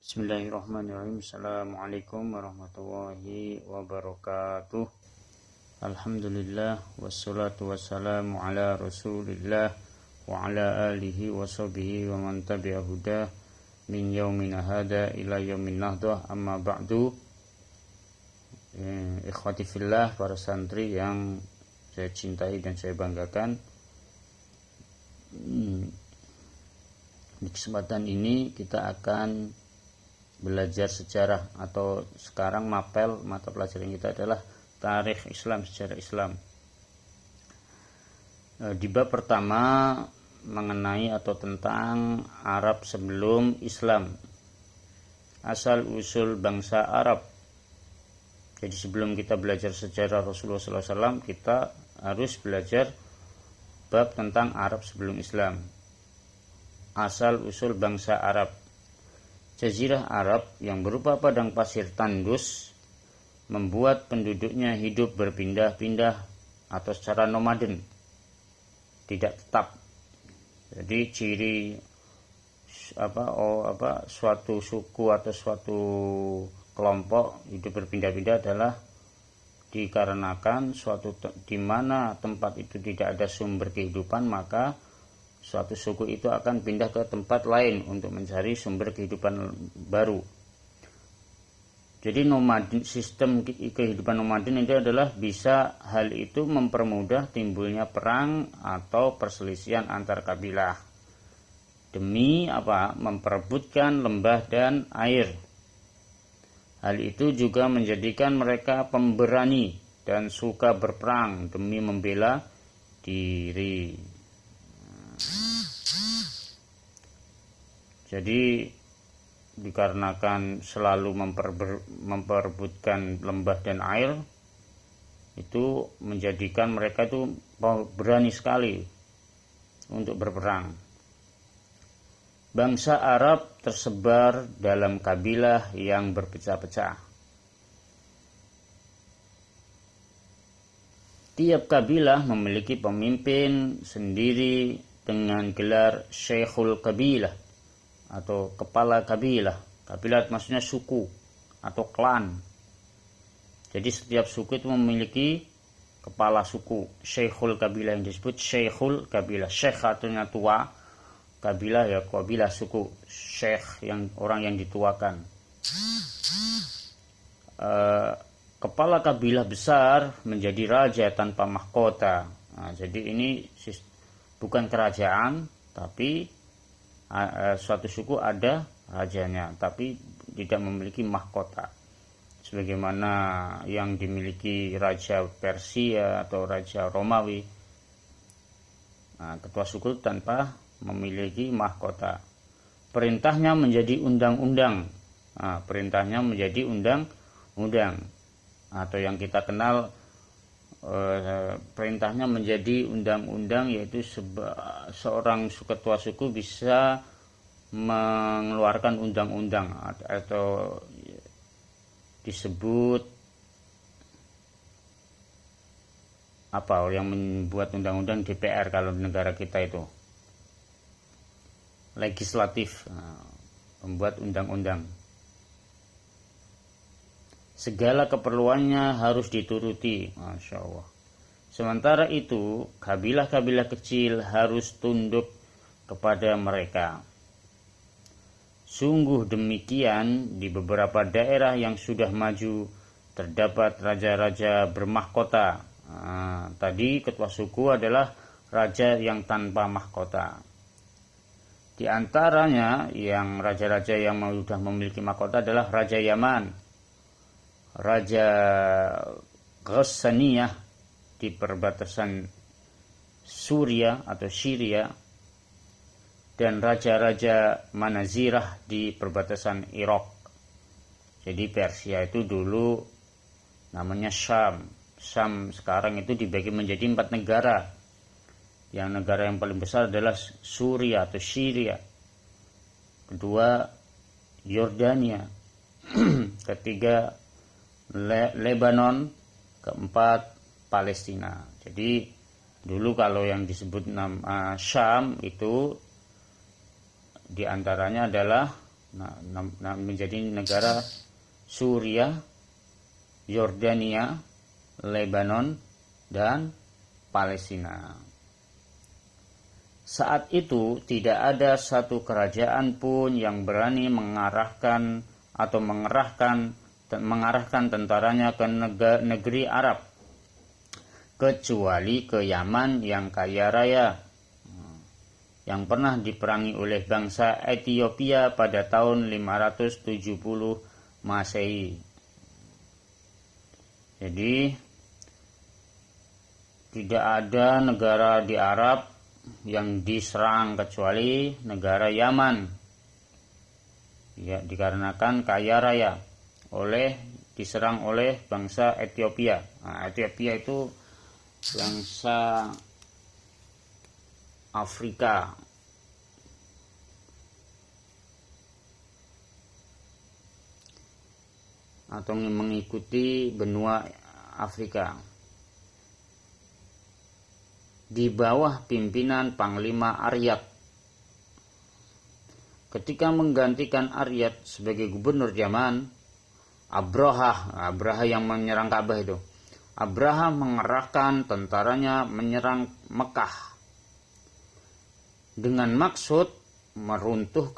Bismillahirrahmanirrahim. Assalamualaikum warahmatullahi wabarakatuh. Alhamdulillah wassalatu wassalamu ala Rasulillah wa ala alihi wa sahbihi wa man tabi'a hudah min yaumina hada ila yaumin nahdah, amma ba'du. Ikhwati fillah, para santri yang saya cintai dan saya banggakan, di kesempatan ini kita akan belajar sejarah, atau sekarang mapel mata pelajaran kita adalah tarikh Islam, sejarah Islam. Di bab pertama mengenai atau tentang Arab sebelum Islam, asal usul bangsa Arab. Jadi sebelum kita belajar sejarah Rasulullah SAW, kita harus belajar bab tentang Arab sebelum Islam, asal usul bangsa Arab. Jazirah Arab yang berupa padang pasir tandus membuat penduduknya hidup berpindah-pindah atau secara nomaden, tidak tetap. Jadi ciri suatu suku atau suatu kelompok hidup berpindah-pindah adalah dikarenakan di mana tempat itu tidak ada sumber kehidupan, maka suatu suku itu akan pindah ke tempat lain untuk mencari sumber kehidupan baru. Jadi sistem kehidupan nomaden itu adalah bisa hal itu mempermudah timbulnya perang atau perselisihan antar kabilah demi memperebutkan lembah dan air. Hal itu juga menjadikan mereka pemberani dan suka berperang demi membela diri. Jadi dikarenakan selalu memperebutkan lembah dan air, itu menjadikan mereka itu berani sekali untuk berperang. Bangsa Arab tersebar dalam kabilah yang berpecah-pecah. Tiap kabilah memiliki pemimpin sendiri dengan gelar Syekhul Kabilah atau kepala kabilah. Kabilah maksudnya suku atau klan. Jadi setiap suku itu memiliki kepala suku, Syekhul Kabilah, yang disebut Syekhul Kabilah. Syekh artinya tua, kabilah ya kabilah suku, syekh yang orang yang dituakan. Kepala kabilah besar menjadi raja tanpa mahkota. Nah, jadi ini bukan kerajaan, tapi suatu suku ada rajanya, tapi tidak memiliki mahkota, sebagaimana yang dimiliki Raja Persia atau Raja Romawi. Nah, ketua suku tanpa memiliki mahkota. Perintahnya menjadi undang-undang. Nah, perintahnya menjadi undang-undang, atau yang kita kenal perintahnya menjadi undang-undang, yaitu seorang ketua suku bisa mengeluarkan undang-undang, atau disebut yang membuat undang-undang DPR kalau di negara kita itu legislatif, membuat undang-undang. Segala keperluannya harus dituruti, Masya Allah. Sementara itu, kabilah-kabilah kecil harus tunduk kepada mereka. Sungguh demikian, di beberapa daerah yang sudah maju terdapat raja-raja bermahkota. Tadi ketua suku adalah raja yang tanpa mahkota. Di antaranya yang raja-raja yang sudah memiliki mahkota adalah Raja Yaman, Raja Ghassaniyah di perbatasan Suria atau Syria, dan raja-raja Manazirah di perbatasan Irak. Jadi Persia itu dulu namanya Syam. Syam sekarang itu dibagi menjadi 4 negara. Yang negara yang paling besar adalah Suria atau Syria. Kedua Yordania. Ketiga Lebanon. Keempat Palestina. Jadi dulu kalau yang disebut nama Syam itu diantaranya adalah menjadi negara Suriah, Yordania, Lebanon, dan Palestina. Saat itu tidak ada satu kerajaan pun yang berani mengarahkan tentaranya ke negeri Arab, kecuali ke Yaman yang kaya raya, yang pernah diperangi oleh bangsa Ethiopia pada tahun 570 Masehi. Jadi tidak ada negara di Arab yang diserang kecuali negara Yaman, ya, dikarenakan kaya raya, diserang oleh bangsa Ethiopia. Ethiopia itu bangsa Afrika. Atau mengikuti benua Afrika. Di bawah pimpinan Panglima Aryat. Ketika menggantikan Aryat sebagai gubernur Yaman, Abraha yang menyerang Ka'bah itu, Abraha mengerahkan tentaranya menyerang Mekah dengan maksud meruntuhkan